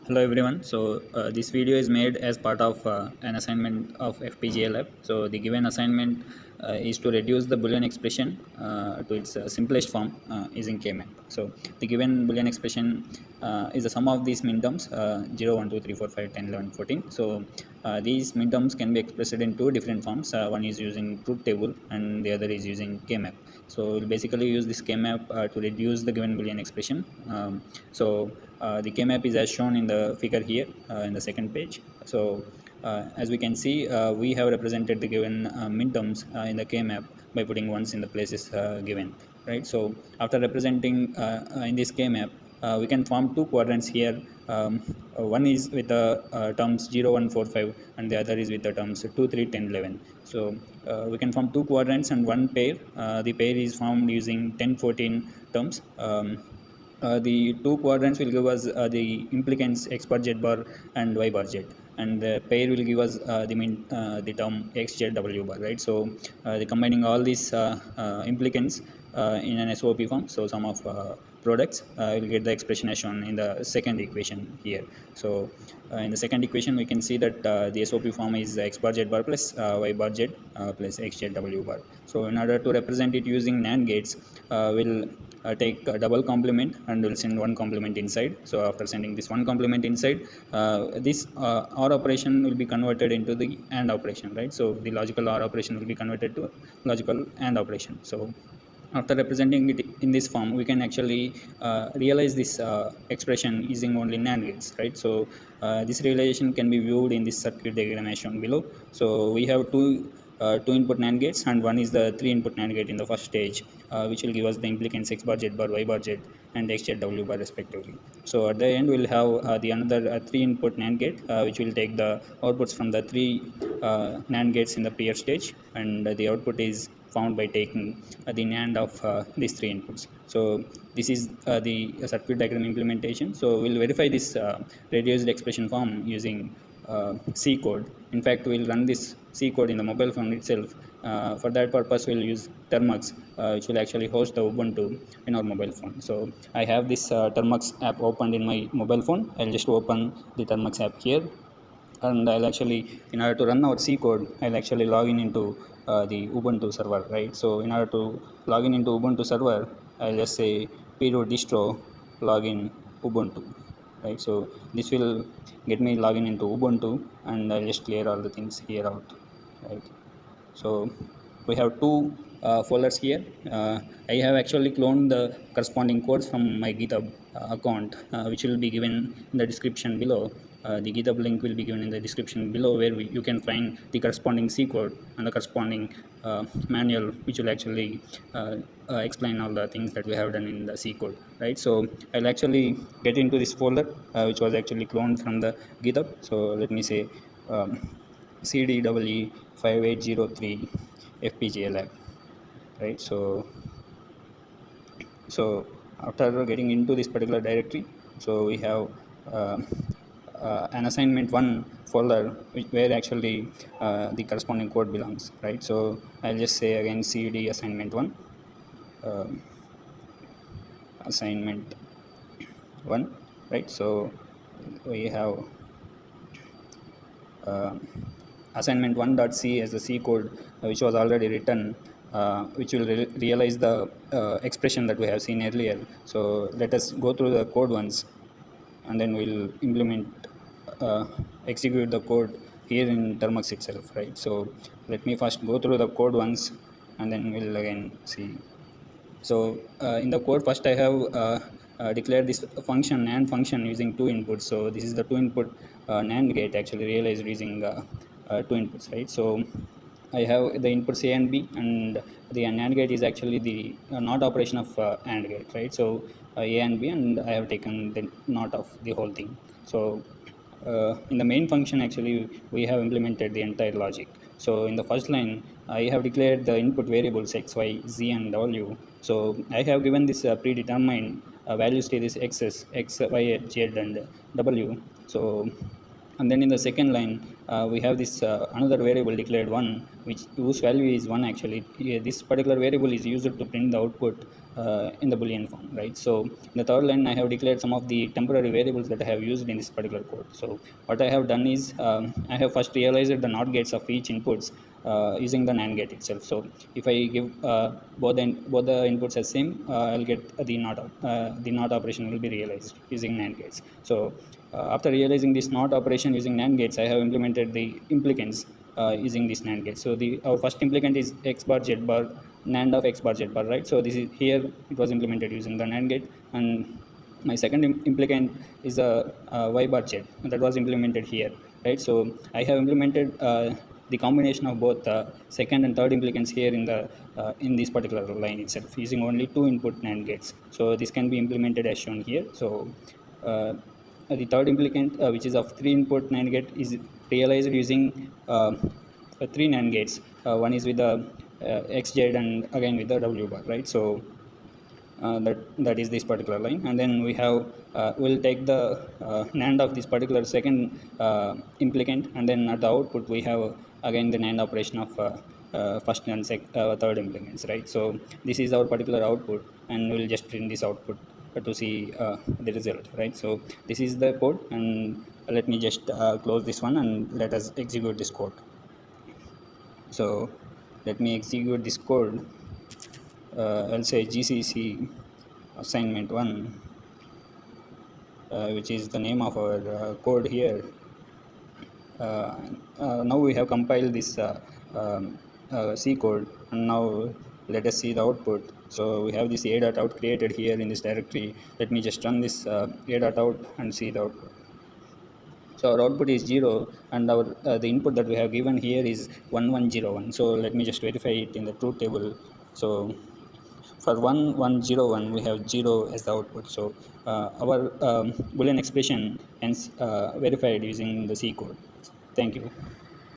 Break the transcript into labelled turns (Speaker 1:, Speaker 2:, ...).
Speaker 1: Hello everyone. This video is made as part of an assignment of FPGA lab. So the given assignment is to reduce the Boolean expression to its simplest form using KMap. So the given Boolean expression is the sum of these minterms 0, 1, 2, 3, 4, 5, 10, 11, 14. So these minterms can be expressed in two different forms. One is using truth table and the other is using KMap. So we'll basically use this KMap to reduce the given Boolean expression. The K-map is as shown in the figure here in the second page. As we can see, we have represented the given minterms in the K-map by putting ones in the places given, right? So after representing in this K-map, we can form two quadrants here. One is with the terms 0, 1, 4, 5 and the other is with the terms 2, 3, 10, 11. So we can form two quadrants and one pair. The pair is formed using 10, 14 terms. The two quadrants will give us the implicants x bar z bar and y bar z, and the pair will give us the term x z w bar, right? So the combining all these implicants in an SOP form, so sum of products will get the expression as shown in the second equation here. So in the second equation we can see that the SOP form is x bar z bar plus y bar z plus x z w bar. So in order to represent it using NAND gates, we'll take a double complement and we'll send one complement inside. So after sending this one complement inside, this OR operation will be converted into the AND operation, right? So the logical OR operation will be converted to logical AND operation. So after representing it in this form, we can actually realize this expression using only NAND gates, right? So this realization can be viewed in this circuit diagram as shown below. So we have two input NAND gates, and one is the three input NAND gate in the first stage, which will give us the implicants x bar z bar y bar z and x z w bar respectively. So at the end we'll have the another three input NAND gate, which will take the outputs from the three NAND gates in the prior stage, and the output is found by taking the NAND of these three inputs. So this is the circuit diagram implementation. So we'll verify this reduced expression form using C code. In fact, we'll run this C code in the mobile phone itself. For that purpose, we'll use Termux, which will actually host the Ubuntu in our mobile phone. So I have this Termux app opened in my mobile phone. I'll just open the Termux app here, and I'll actually, in order to run our C code, I'll actually log in into the Ubuntu server, right? So in order to log in into Ubuntu server, I'll just say proot distro login Ubuntu, right? So this will get me login into Ubuntu, and I'll just clear all the things here out, right? So we have two folders here. I have actually cloned the corresponding codes from my GitHub account, which will be given in the description below. The GitHub link will be given in the description below, where you can find the corresponding C code and the corresponding manual, which will actually explain all the things that we have done in the C code, right? So I'll actually get into this folder, which was actually cloned from the GitHub. So let me say CDWE 5803 FPGA lab, right? So after getting into this particular directory, so we have an assignment one folder where actually the corresponding code belongs, right? So I'll just say again cd assignment one, assignment one, right? So we have assignment 1.c as the C code, which was already written, which will realize the expression that we have seen earlier. So let us go through the code once, and then we'll execute the code here in Termux itself, right? So let me first go through the code once, and then we'll again see. So in the code, first I have declared this function NAND function using two inputs. So this is the two input NAND gate actually realized using two inputs, right? So I have the inputs A and B, and the NAND gate is actually the NOT operation of AND gate, right? So A and B, and I have taken the NOT of the whole thing. So in the main function, actually we have implemented the entire logic. So in the first line, I have declared the input variables x, y, z, and w. So I have given this predetermined values to this x's, x, y, z, and w. So, and then in the second line, we have this another variable declared 1, whose value is 1 actually. This particular variable is used to print the output in the boolean form, right? So in the third line I have declared some of the temporary variables that I have used in this particular code. So what I have done is I have first realized the NOT gates of each inputs using the NAND gate itself. So if I give both the inputs as same, I'll get the NOT operation will be realized using NAND gates. So after realizing this NOT operation using NAND gates, I have implemented the implicants using this NAND gate. So our first implicant is x bar z bar NAND of x bar z bar, right? So this is here it was implemented using the NAND gate, and my second implicant is a y bar z that was implemented here, right? So I have implemented the combination of both second and third implicants here in this particular line itself using only 2 input NAND gates. So this can be implemented as shown here. So the third implicant, which is of 3 input NAND gate, is realized using 3 NAND gates. One is with the xz and again with the w bar, right? So that is this particular line, and then we have we'll take the NAND of this particular second implicant, and then at the output we have again the NAND operation of first and third implicants, right? So this is our particular output, and we'll just print this output to see the result, right? So this is the code, and let me just close this one and let us execute this code. So let me execute this code. I'll say GCC assignment 1, which is the name of our code here. Now we have compiled this C code, and now let us see the output. So we have this a.out created here in this directory. Let me just run this a.out and see the output. So our output is 0, and our the input that we have given here is 1101. So let me just verify it in the truth table. So for 1101 we have 0 as the output. So our Boolean expression hence verified using the C code. Thank you.